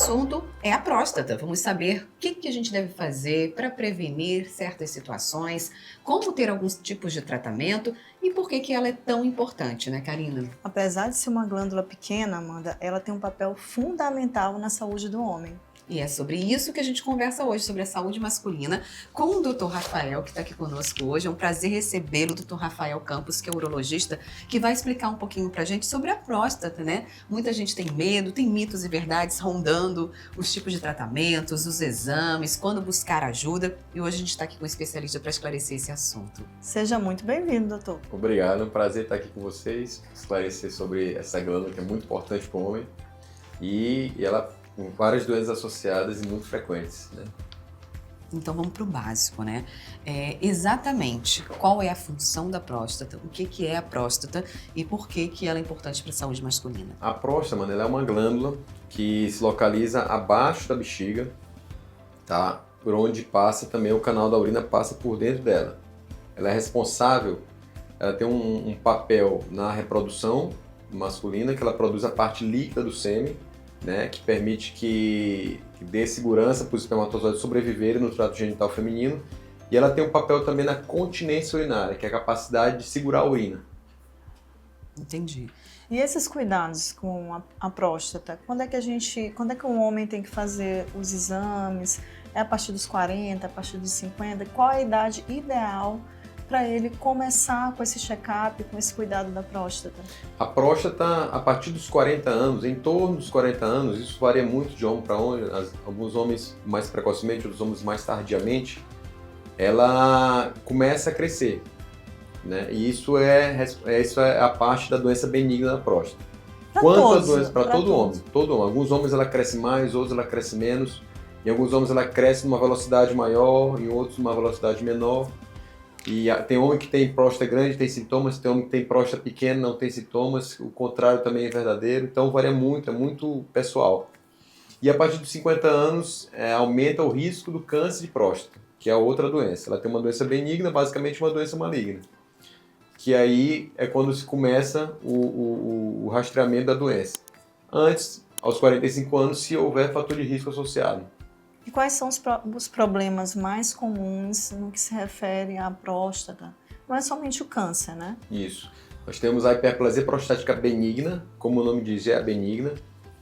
assunto é a próstata. Vamos saber o que a gente deve fazer para prevenir certas situações, como ter alguns tipos de tratamento e por que ela é tão importante, né, Karina? Apesar de ser uma glândula pequena, Amanda, ela tem um papel fundamental na saúde do homem. E é sobre isso que a gente conversa hoje, sobre a saúde masculina, com o Dr. Rafael, que está aqui conosco hoje. É um prazer recebê-lo, Dr. Rafael Campos, que é urologista, que vai explicar um pouquinho pra gente sobre a próstata, né? Muita gente tem medo, tem mitos e verdades rondando os tipos de tratamentos, os exames, quando buscar ajuda. E hoje a gente está aqui com um especialista para esclarecer esse assunto. Seja muito bem-vindo, doutor. Obrigado, é um prazer estar aqui com vocês, esclarecer sobre essa glândula que é muito importante para o homem e ela com várias doenças associadas e muito frequentes, né? Então vamos para o básico, né? Exatamente qual é a função da próstata, o que é a próstata e por que ela é importante para a saúde masculina. A próstata, mano, ela é uma glândula que se localiza abaixo da bexiga, tá? Por onde passa também o canal da urina, passa por dentro dela. Ela é responsável, ela tem um papel na reprodução masculina, que ela produz a parte líquida do sêmen, né, que permite que dê segurança para os espermatozoides sobreviverem no trato genital feminino, e ela tem um papel também na continência urinária, que é a capacidade de segurar a urina. Entendi. E esses cuidados com a próstata, quando é que um homem tem que fazer os exames? É a partir dos 40, a partir dos 50? Qual a idade ideal para ele começar com esse check-up, com esse cuidado da próstata? A próstata, a partir dos 40 anos, em torno dos 40 anos, isso varia muito de homem para homem, alguns homens mais precocemente, outros homens mais tardiamente, ela começa a crescer, né? E isso é a parte da doença benigna da próstata. Para Todo homem. Alguns homens ela cresce mais, outros ela cresce menos. Em alguns homens ela cresce numa velocidade maior, em outros numa velocidade menor. E tem homem que tem próstata grande, tem sintomas, tem homem que tem próstata pequena, não tem sintomas, o contrário também é verdadeiro, então varia muito, é muito pessoal. E a partir dos 50 anos aumenta o risco do câncer de próstata, que é outra doença. Ela tem uma doença benigna, basicamente uma doença maligna, que aí é quando se começa o rastreamento da doença. Antes, aos 45 anos, se houver fator de risco associado. E quais são os problemas mais comuns no que se refere à próstata? Não é somente o câncer, né? Isso. Nós temos a hiperplasia prostática benigna, como o nome diz, é a benigna,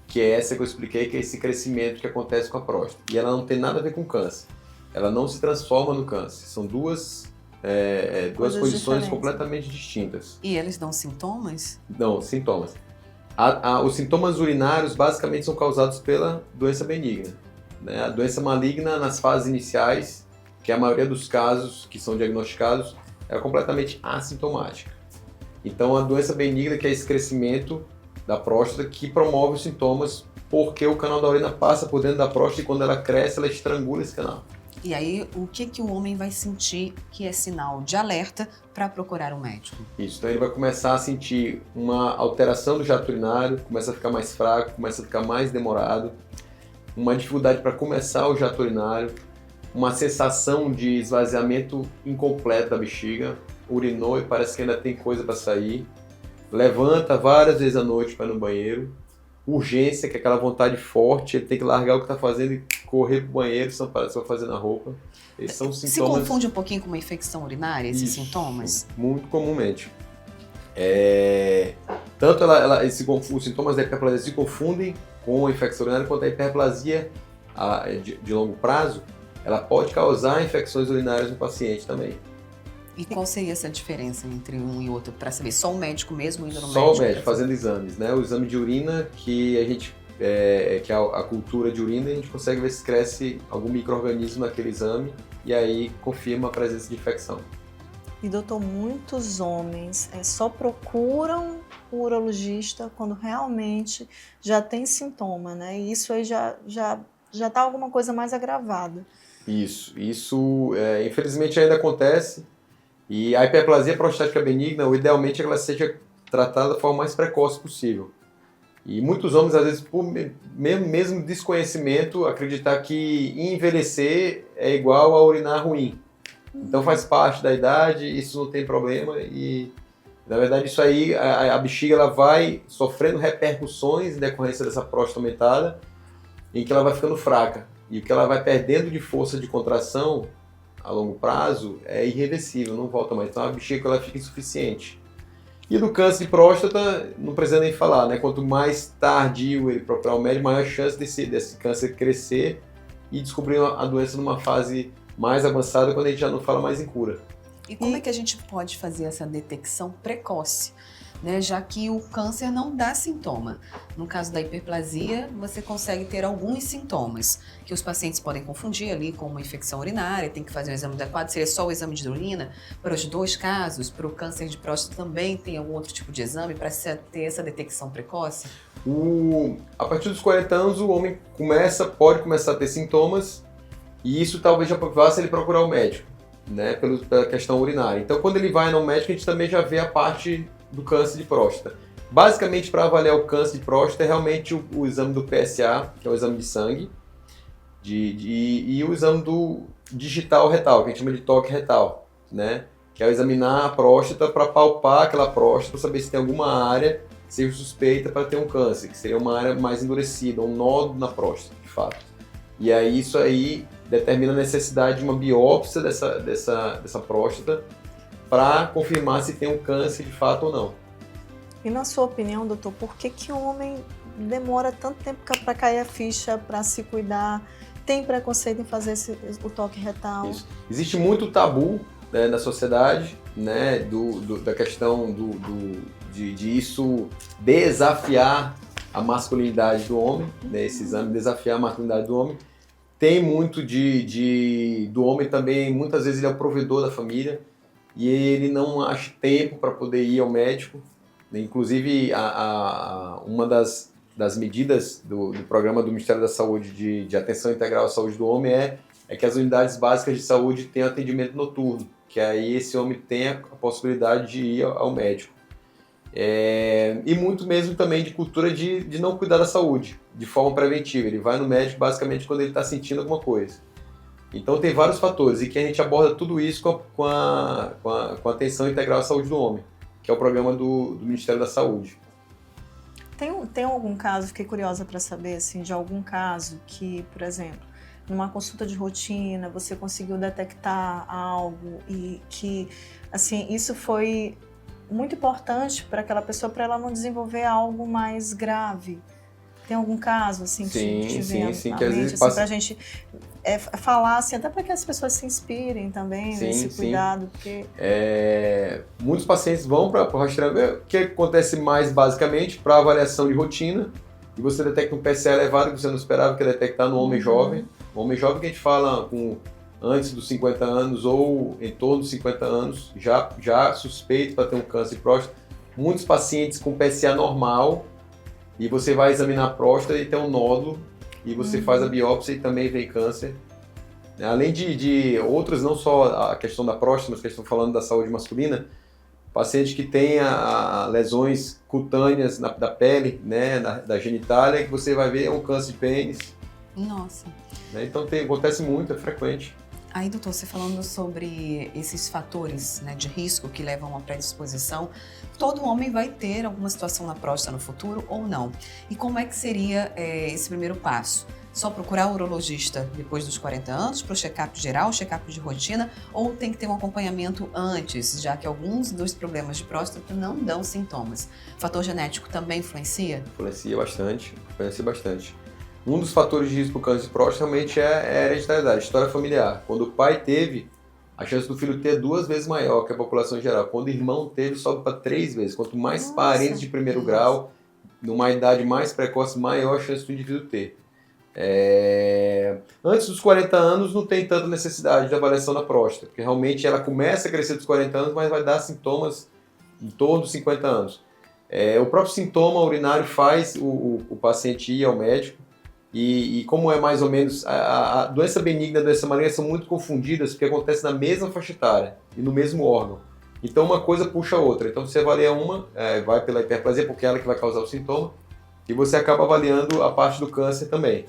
que é essa que eu expliquei, que é esse crescimento que acontece com a próstata. E ela não tem nada a ver com câncer. Ela não se transforma no câncer. São duas posições diferentes, completamente distintas. E eles dão sintomas? Não, sintomas. Os sintomas urinários basicamente são causados pela doença benigna. Né? A doença maligna, nas fases iniciais, que é a maioria dos casos que são diagnosticados, é completamente assintomática. Então, a doença benigna, que é esse crescimento da próstata, que promove os sintomas, porque o canal da urina passa por dentro da próstata e quando ela cresce, ela estrangula esse canal. E aí, o que o homem vai sentir que é sinal de alerta para procurar um médico? Isso, então ele vai começar a sentir uma alteração do jato urinário, começa a ficar mais fraco, começa a ficar mais demorado, uma dificuldade para começar o jato urinário, uma sensação de esvaziamento incompleto da bexiga, urinou e parece que ainda tem coisa para sair, levanta várias vezes à noite para ir no banheiro, urgência, que é aquela vontade forte, ele tem que largar o que está fazendo e correr para o banheiro, senão parece que vai fazer na roupa. Esses são sintomas... Se confunde um pouquinho com uma infecção urinária, esses sintomas? Muito comumente. Os sintomas da hiperplasia se confundem com a infecção urinária, quanto a hiperplasia de longo prazo, ela pode causar infecções urinárias no paciente também. E qual seria essa diferença entre um e outro, para saber? Só o médico mesmo indo no médico? Só o médico fazendo exames, né? O exame de urina, que a gente, que é a cultura de urina, a gente consegue ver se cresce algum micro-organismo naquele exame e aí confirma a presença de infecção. E doutor, muitos homens só procuram o urologista quando realmente já tem sintoma, né? E isso aí já tá alguma coisa mais agravada. Isso infelizmente ainda acontece. E a hiperplasia prostática benigna, idealmente ela seja tratada da forma mais precoce possível. E muitos homens, às vezes, por mesmo desconhecimento, acreditar que envelhecer é igual a urinar ruim. Então faz parte da idade, isso não tem problema e, na verdade, isso aí, a bexiga ela vai sofrendo repercussões em decorrência dessa próstata aumentada em que ela vai ficando fraca. E o que ela vai perdendo de força de contração a longo prazo é irreversível, não volta mais. Então a bexiga ela fica insuficiente. E do câncer de próstata, não precisa nem falar, né? Quanto mais tardio ele procurar o médico, maior a chance desse câncer crescer e descobrir a doença numa fase mais avançada, quando a gente já não fala mais em cura. E como é que a gente pode fazer essa detecção precoce, né? Já que o câncer não dá sintoma. No caso da hiperplasia, você consegue ter alguns sintomas, que os pacientes podem confundir ali com uma infecção urinária, tem que fazer um exame adequado, seria só o exame de urina. Para os dois casos, para o câncer de próstata também tem algum outro tipo de exame para ter essa detecção precoce? A partir dos 40 anos, o homem pode começar a ter sintomas, e isso talvez já faça ele procurar o médico, né, pela questão urinária. Então, quando ele vai no médico, a gente também já vê a parte do câncer de próstata. Basicamente, para avaliar o câncer de próstata, é realmente o exame do PSA, que é o exame de sangue, e o exame do digital retal, que a gente chama de toque retal, né, que é examinar a próstata para palpar aquela próstata, para saber se tem alguma área que seja suspeita para ter um câncer, que seria uma área mais endurecida, um nódulo na próstata, de fato. E aí, isso aí determina a necessidade de uma biópsia dessa próstata para confirmar se tem um câncer de fato ou não. E na sua opinião, doutor, por que o homem demora tanto tempo para cair a ficha, para se cuidar? Tem preconceito em fazer o toque retal? Isso. Existe muito tabu, né, na sociedade, né, da questão de isso desafiar a masculinidade do homem, né, esse exame desafiar a masculinidade do homem. Tem muito do homem também, muitas vezes ele é o provedor da família e ele não acha tempo para poder ir ao médico. Inclusive, uma das medidas do programa do Ministério da Saúde de atenção integral à saúde do homem é que as unidades básicas de saúde tenham atendimento noturno, que aí esse homem tem a possibilidade de ir ao médico. E muito mesmo também de cultura de não cuidar da saúde de forma preventiva. Ele vai no médico basicamente quando ele está sentindo alguma coisa. Então tem vários fatores e que a gente aborda tudo isso com a atenção integral à saúde do homem, que é o programa do Ministério da Saúde. Tem algum caso, fiquei curiosa para saber, assim, de algum caso que, por exemplo, numa consulta de rotina você conseguiu detectar algo e que, assim, isso foi muito importante para aquela pessoa, para ela não desenvolver algo mais grave? Tem algum caso, assim, que tiver sim, à que às mente, vezes assim, passa... para a gente falar, assim, até para que as pessoas se inspirem também nesse cuidado, porque... Muitos pacientes vão para o rastreamento, o que acontece mais basicamente para avaliação de rotina, e você detecta um PSA elevado que você não esperava que ia detectar no homem jovem. O homem jovem que a gente fala antes dos 50 anos ou em torno dos 50 anos, já suspeito para ter um câncer de próstata. Muitos pacientes com PSA normal, e você vai examinar a próstata e tem um nódulo, e você faz a biópsia e também vem câncer. Além de outras, não só a questão da próstata, mas que estão falando da saúde masculina, paciente que tem lesões cutâneas da pele, né, da genitália, que você vai ver é um câncer de pênis. Nossa. Então acontece muito, é frequente. Aí, doutor, você falando sobre esses fatores, né, de risco que levam a uma predisposição, todo homem vai ter alguma situação na próstata no futuro ou não? E como é que seria esse primeiro passo? Só procurar o urologista depois dos 40 anos para o check-up geral, check-up de rotina, ou tem que ter um acompanhamento antes, já que alguns dos problemas de próstata não dão sintomas? O fator genético também influencia? Influencia bastante. Um dos fatores de risco para o câncer de próstata realmente é a hereditariedade, a história familiar. Quando o pai teve, a chance do filho ter é 2 vezes maior que a população geral. Quando o irmão teve, sobe para 3 vezes. Quanto mais parentes de primeiro grau, numa idade mais precoce, maior a chance do indivíduo ter. Antes dos 40 anos não tem tanta necessidade de avaliação da próstata, porque realmente ela começa a crescer dos 40 anos, mas vai dar sintomas em torno dos 50 anos. O próprio sintoma urinário faz o paciente ir ao médico, e como é mais ou menos, a doença benigna e a doença maligna são muito confundidas, porque acontece na mesma faixa etária e no mesmo órgão. Então uma coisa puxa a outra. Então você avalia uma, vai pela hiperplasia, porque é ela que vai causar o sintoma, e você acaba avaliando a parte do câncer também.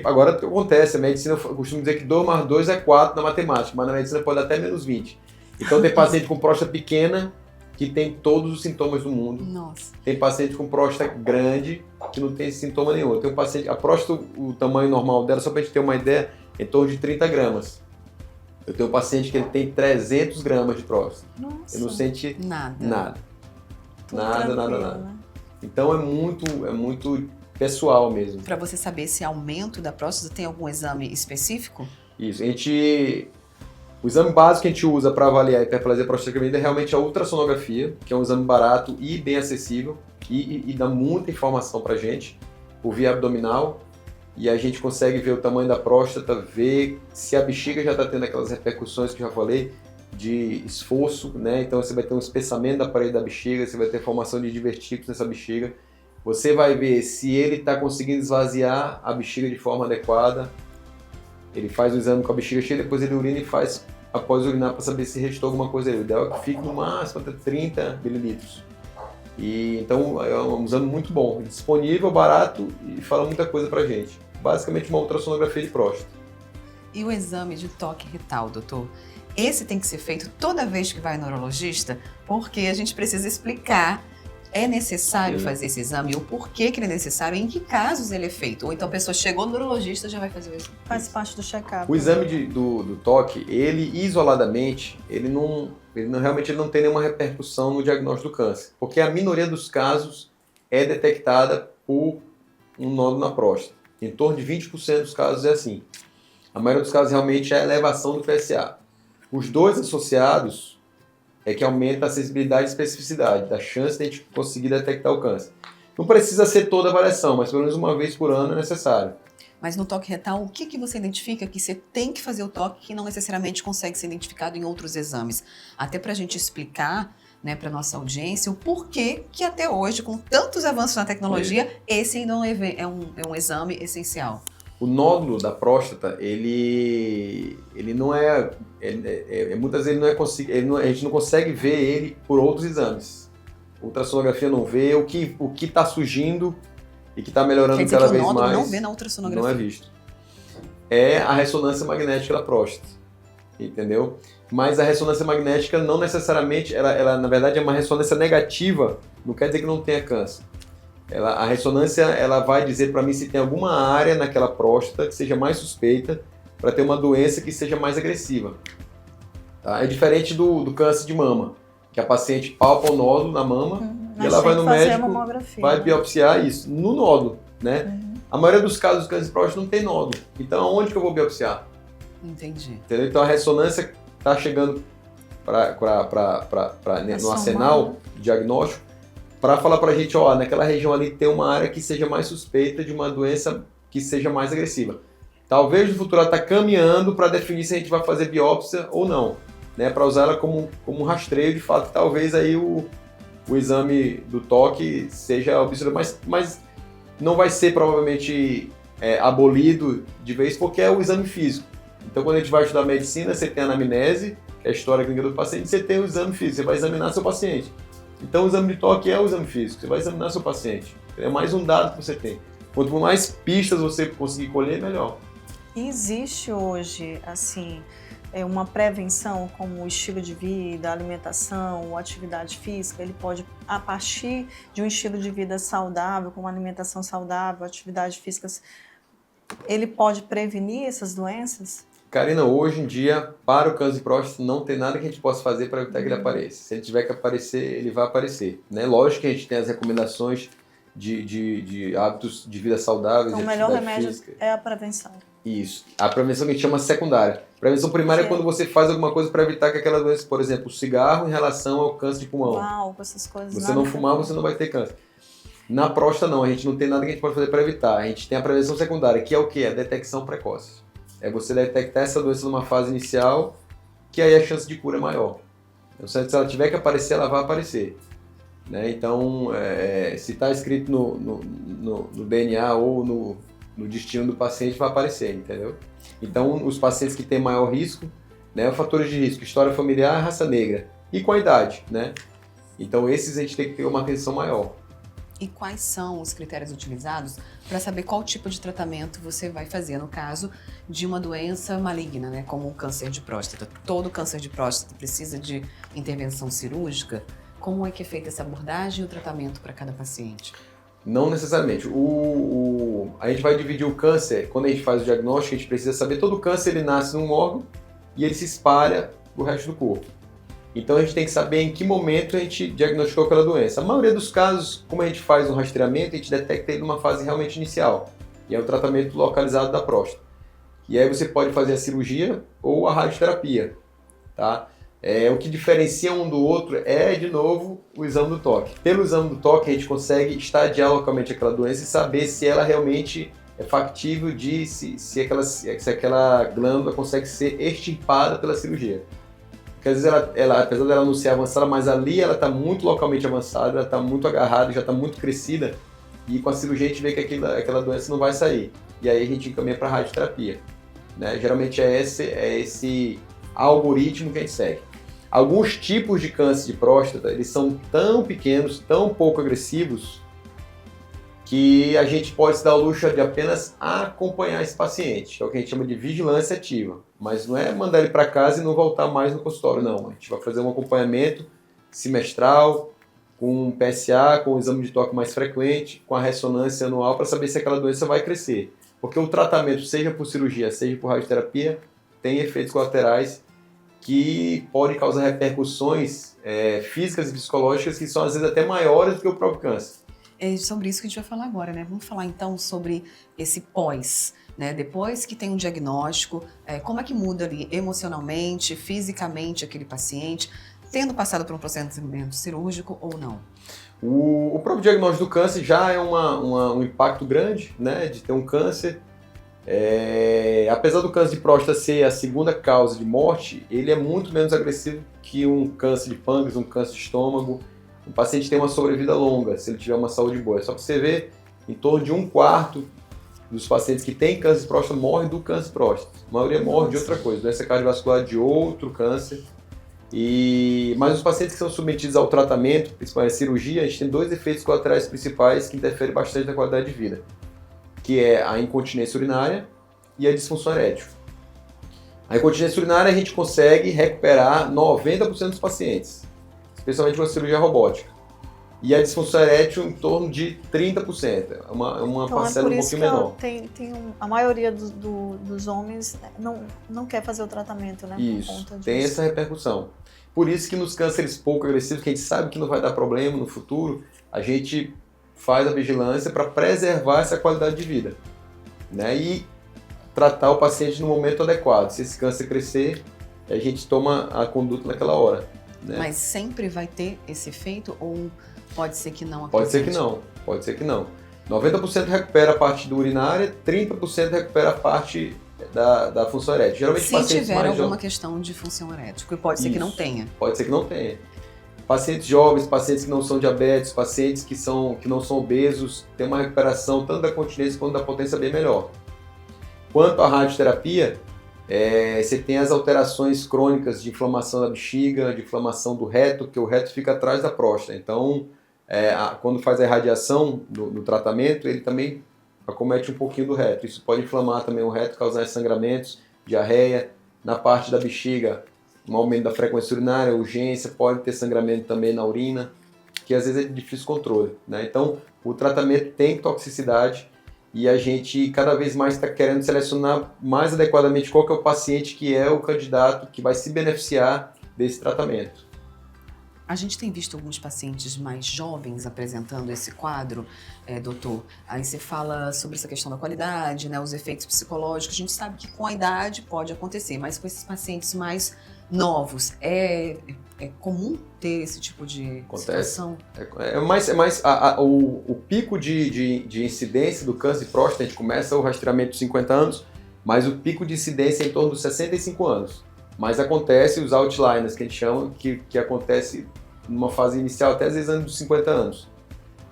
Agora acontece, a medicina, eu costumo dizer que 2 mais 2 é 4 na matemática, mas na medicina pode dar até menos 20. Então tem paciente com próstata pequena que tem todos os sintomas do mundo. Nossa. Tem paciente com próstata grande que não tem sintoma nenhum. Tem um paciente, a próstata, o tamanho normal dela, só para a gente ter uma ideia, é em torno de 30 gramas. Eu tenho um paciente que ele tem 300 gramas de próstata. Nossa. Ele não sente Nada. Tudo nada. tranquilo, né? Então é muito pessoal mesmo. Para você saber esse aumento da próstata, tem algum exame específico? Isso. O exame básico que a gente usa para avaliar a hiperplasia prostática feminina é realmente a ultrassonografia, que é um exame barato e bem acessível e dá muita informação para a gente por via abdominal. E a gente consegue ver o tamanho da próstata, ver se a bexiga já está tendo aquelas repercussões que eu já falei, de esforço, né? Então você vai ter um espessamento da parede da bexiga, você vai ter formação de divertículos nessa bexiga. Você vai ver se ele está conseguindo esvaziar a bexiga de forma adequada. Ele faz o exame com a bexiga cheia, depois ele urina e faz após urinar para saber se restou alguma coisa ali. O ideal é que fique no máximo até 30 mililitros. E então é um exame muito bom, disponível, barato e fala muita coisa pra gente. Basicamente uma ultrassonografia de próstata. E o exame de toque retal, doutor? Esse tem que ser feito toda vez que vai no urologista, porque a gente precisa explicar. É necessário fazer esse exame? O porquê que ele é necessário? Em que casos ele é feito? Ou então a pessoa chegou no urologista e já vai fazer o exame? Faz parte do check-up. O exame do toque, ele isoladamente, realmente não tem nenhuma repercussão no diagnóstico do câncer. Porque a minoria dos casos é detectada por um nódulo na próstata. Em torno de 20% dos casos é assim. A maioria dos casos realmente é a elevação do PSA. Os dois associados é que aumenta a sensibilidade e especificidade da chance de a gente conseguir detectar o câncer. Não precisa ser toda a avaliação, mas pelo menos uma vez por ano é necessário. Mas no toque retal, o que você identifica que você tem que fazer o toque que não necessariamente consegue ser identificado em outros exames? Até para a gente explicar, né, para nossa audiência o porquê que até hoje, com tantos avanços na tecnologia, esse não é um exame essencial. O nódulo da próstata, ele não é, muitas vezes a gente não consegue ver ele por outros exames. A ultrassonografia não vê, o que está surgindo e que está melhorando cada vez mais. Quer dizer que o nódulo não vê na ultrassonografia? Não é visto. É a ressonância magnética da próstata, entendeu? Mas a ressonância magnética não necessariamente, ela na verdade é uma ressonância negativa, não quer dizer que não tenha câncer. A ressonância ela vai dizer para mim se tem alguma área naquela próstata que seja mais suspeita para ter uma doença que seja mais agressiva. Tá? É diferente do câncer de mama, que a paciente palpa o nódulo na mama e ela vai no médico, vai biopsiar isso no nódulo, né? A maioria dos casos do câncer de próstata não tem nódulo. Então, onde que eu vou biopsiar? Entendi. Entendeu? Então, a ressonância está chegando no arsenal de diagnóstico para falar para a gente, ó, naquela região ali tem uma área que seja mais suspeita de uma doença que seja mais agressiva. Talvez no futuro ela está caminhando para definir se a gente vai fazer biópsia ou não, né? Para usar ela como um rastreio de fato, talvez aí o exame do toque seja obsoleto, mas não vai ser provavelmente abolido de vez porque é o exame físico. Então quando a gente vai estudar medicina, você tem a anamnese, que é a história clínica do paciente, você tem o exame físico, você vai examinar seu paciente. Então o exame de toque é o exame físico, você vai examinar seu paciente. É mais um dado que você tem. Quanto mais pistas você conseguir colher, melhor. Existe hoje, assim, uma prevenção como o estilo de vida, alimentação, atividade física? Ele pode, a partir de um estilo de vida saudável, com uma alimentação saudável, atividade física, ele pode prevenir essas doenças? Karina, hoje em dia, para o câncer de próstata, não tem nada que a gente possa fazer para evitar que ele apareça. Se ele tiver que aparecer, ele vai aparecer, né? Lógico que a gente tem as recomendações de hábitos de vida saudáveis, então, de o melhor atividade remédio física. É a prevenção. Isso. A prevenção que a gente chama secundária. Prevenção primária é quando você faz alguma coisa para evitar que aquela doença, por exemplo, o cigarro em relação ao câncer de pulmão. Álcool, essas coisas. Você não fumar, você não vai ter câncer. Na próstata não, a gente não tem nada que a gente pode fazer para evitar. A gente tem a prevenção secundária, que é o quê? A detecção precoce. É você detectar essa doença numa fase inicial, que aí a chance de cura é maior. Então, se ela tiver que aparecer, ela vai aparecer. Né? Então, se está escrito no DNA ou no destino do paciente, vai aparecer, entendeu? Então, os pacientes que têm maior risco, né, fatores de risco, história familiar, raça negra e com a idade, né? Então, esses a gente tem que ter uma atenção maior. E quais são os critérios utilizados para saber qual tipo de tratamento você vai fazer no caso de uma doença maligna, né, como o câncer de próstata? Todo câncer de próstata precisa de intervenção cirúrgica? Como é que é feita essa abordagem e o tratamento para cada paciente? Não necessariamente. A gente vai dividir o câncer, quando a gente faz o diagnóstico, a gente precisa saber, todo câncer ele nasce num órgão e ele se espalha pro resto do corpo. Então a gente tem que saber em que momento a gente diagnosticou aquela doença. A maioria dos casos, como a gente faz um rastreamento, a gente detecta ele numa fase realmente inicial. E é o tratamento localizado da próstata. E aí você pode fazer a cirurgia ou a radioterapia, tá? O que diferencia um do outro é, de novo, o exame do toque. Pelo exame do toque, a gente consegue estadiar localmente aquela doença e saber se ela realmente é factível de se aquela glândula consegue ser extirpada pela cirurgia. Porque às vezes ela apesar dela não ser avançada, mas ali ela está muito localmente avançada, ela está muito agarrada, já está muito crescida, e com a cirurgia a gente vê que aquela doença não vai sair. E aí a gente encaminha para a radioterapia. Né? Geralmente é esse algoritmo que a gente segue. Alguns tipos de câncer de próstata, eles são tão pequenos, tão pouco agressivos, que a gente pode se dar o luxo de apenas acompanhar esse paciente, que é o que a gente chama de vigilância ativa. Mas não é mandar ele para casa e não voltar mais no consultório, não. A gente vai fazer um acompanhamento semestral, com PSA, com o exame de toque mais frequente, com a ressonância anual, para saber se aquela doença vai crescer. Porque o tratamento, seja por cirurgia, seja por radioterapia, tem efeitos colaterais que podem causar repercussões físicas e psicológicas que são às vezes até maiores do que o próprio câncer. É sobre isso que a gente vai falar agora, né? Vamos falar então sobre esse pós, né? Depois que tem um diagnóstico, como é que muda ali emocionalmente, fisicamente aquele paciente, tendo passado por um procedimento cirúrgico ou não? O próprio diagnóstico do câncer já é um impacto grande, né? De ter um câncer. Apesar do câncer de próstata ser a segunda causa de morte, ele é muito menos agressivo que um câncer de pâncreas, um câncer de estômago. O paciente tem uma sobrevida longa, se ele tiver uma saúde boa. Só para você ver, em torno de 1/4 dos pacientes que têm câncer de próstata morrem do câncer de próstata. A maioria morre de outra coisa, doença cardiovascular de outro câncer. Mas os pacientes que são submetidos ao tratamento, principalmente a cirurgia, a gente tem 2 efeitos colaterais principais que interferem bastante na qualidade de vida, que é a incontinência urinária e a disfunção erétil. A incontinência urinária a gente consegue recuperar 90% dos pacientes, especialmente com a cirurgia robótica. E a disfunção erétil em torno de 30%, uma Então, parcela um pouquinho menor. A maioria dos homens não quer fazer o tratamento, né? Isso, por conta tem disso. essa repercussão. Por isso que nos cânceres pouco agressivos, que a gente sabe que não vai dar problema no futuro, a gente faz a vigilância para preservar essa qualidade de vida, né? E tratar o paciente no momento adequado. Se esse câncer crescer, a gente toma a conduta naquela hora. Né? Mas sempre vai ter esse efeito ou pode ser que não Pode ser apresente? pode ser que não. 90% recupera a parte do urinária, 30% recupera a parte da função erétil. Geralmente Se pacientes tiver mais alguma jovens, questão de função erétil, que pode ser que não Isso. tenha. pode ser que não tenha. Pacientes jovens, pacientes que não são diabéticos, pacientes que não são obesos, tem uma recuperação tanto da continência quanto da potência bem melhor. Quanto à radioterapia, você tem as alterações crônicas de inflamação da bexiga, de inflamação do reto, porque o reto fica atrás da próstata. Então, quando faz a irradiação no tratamento, ele também acomete um pouquinho do reto. Isso pode inflamar também o reto, causar sangramentos, diarreia. Na parte da bexiga, um aumento da frequência urinária, urgência, pode ter sangramento também na urina, que às vezes é de difícil controle. Né? Então, o tratamento tem toxicidade e a gente cada vez mais está querendo selecionar mais adequadamente qual que é o paciente que é o candidato que vai se beneficiar desse tratamento. A gente tem visto alguns pacientes mais jovens apresentando esse quadro, doutor. Aí você fala sobre essa questão da qualidade, né, os efeitos psicológicos. A gente sabe que com a idade pode acontecer, mas com esses pacientes mais novos, é comum ter esse tipo de situação? O pico de incidência do câncer de próstata, a gente começa o rastreamento de 50 anos, mas o pico de incidência é em torno dos 65 anos. Mas acontece os outliners, que a gente chama, que acontece numa fase inicial até às vezes antes dos 50 anos.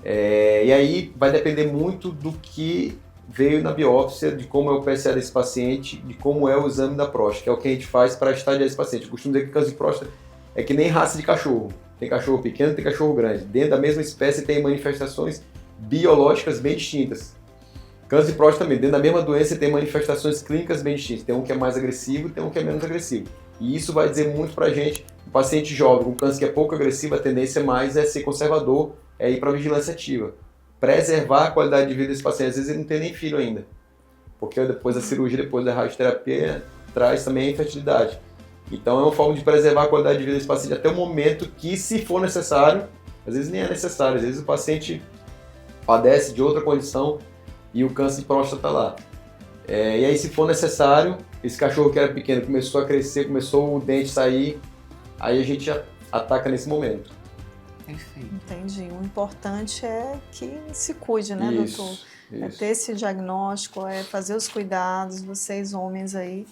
E aí vai depender muito do que veio na biópsia, de como é o PSA desse paciente, de como é o exame da próstata, que é o que a gente faz para estadiar esse paciente. Eu costumo dizer que câncer de próstata é que nem raça de cachorro. Tem cachorro pequeno, tem cachorro grande. Dentro da mesma espécie tem manifestações biológicas bem distintas. Câncer de próstata também, dentro da mesma doença tem manifestações clínicas bem distintas. Tem um que é mais agressivo e tem um que é menos agressivo. E isso vai dizer muito pra gente. O paciente jovem com câncer que é pouco agressivo, a tendência mais é ser conservador, é ir para vigilância ativa. Preservar a qualidade de vida desse paciente. Às vezes ele não tem nem filho ainda. Porque depois da cirurgia, depois da radioterapia, traz também a infertilidade. Então é uma forma de preservar a qualidade de vida desse paciente até o momento que, se for necessário, às vezes nem é necessário, às vezes o paciente padece de outra condição e o câncer de próstata está lá. E aí, se for necessário, esse cachorro que era pequeno começou a crescer, começou o dente sair, aí a gente ataca nesse momento. Perfeito. Entendi. O importante é que se cuide, né, Isso, doutor? isso. É ter esse diagnóstico, é fazer os cuidados, vocês homens aí,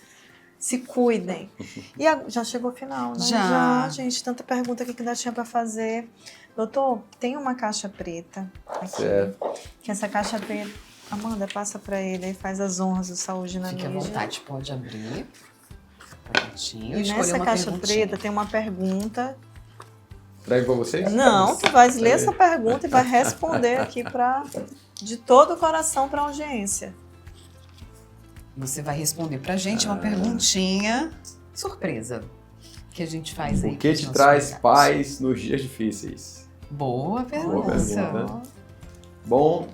se cuidem. E já chegou o final, né? Já. Gente, tanta pergunta aqui que ainda tinha para fazer. Doutor, tem uma caixa preta aqui. Certo. Que essa caixa preta, Amanda, passa para ele e faz as honras do Saúde na Fique à Mídia. vontade, pode abrir. Prontinho. E Escolher nessa uma caixa perguntinha. preta tem uma pergunta. Trago para vocês? Não, tu vai ler essa pergunta e vai responder aqui de todo o coração para a audiência. Você vai responder pra gente uma perguntinha surpresa que a gente faz aí. O que pros te nossos traz convidados. paz nos dias difíceis? Boa pergunta. pergunta. Bom,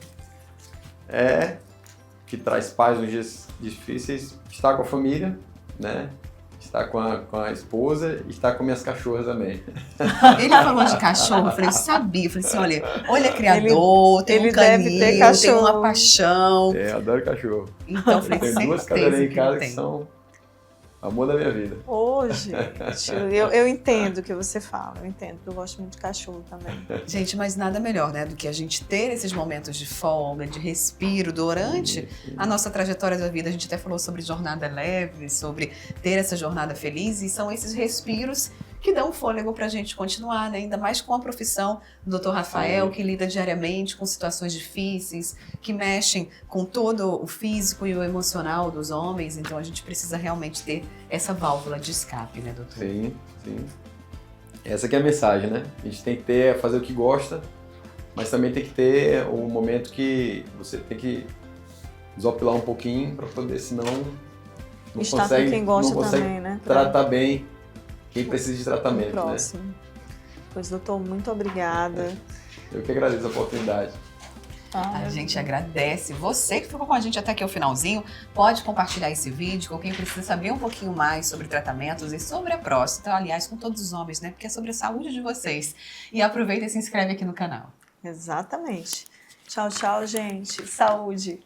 que traz paz nos dias difíceis, estar com a família, né? Estar com a esposa e estar com minhas cachorras também. Ele falou de cachorro, eu falei, eu sabia. Eu falei assim, olha, é criador, tem ele um deve caninho, ter tem cachorro. uma paixão. Eu adoro cachorro. Então, eu falei, Tem certeza duas cadelinhas em que casa ele que tem. são amor da minha vida. Ô, gente, eu entendo o que você fala, eu entendo, porque eu gosto muito de cachorro também. Gente, mas nada melhor, né, do que a gente ter esses momentos de folga, de respiro durante a nossa trajetória da vida. A gente até falou sobre jornada leve, sobre ter essa jornada feliz, e são esses respiros que dão fôlego pra gente continuar, né? Ainda mais com a profissão do Dr. Rafael, que lida diariamente com situações difíceis, que mexem com todo o físico e o emocional dos homens. Então a gente precisa realmente ter essa válvula de escape, né, doutor? Sim, sim. Essa que é a mensagem, né? A gente tem que fazer o que gosta, mas também tem que ter o momento que você tem que desopilar um pouquinho para poder, senão não Estar consegue, com quem gosta não consegue também, né? tratar bem quem precisa de tratamento, né? Próximo. Pois, doutor, muito obrigada. Eu que agradeço a oportunidade. A gente agradece. Você que ficou com a gente até aqui o finalzinho, pode compartilhar esse vídeo com quem precisa saber um pouquinho mais sobre tratamentos e sobre a próstata. Aliás, com todos os homens, né? Porque é sobre a saúde de vocês. E aproveita e se inscreve aqui no canal. Exatamente. Tchau, tchau, gente. Saúde.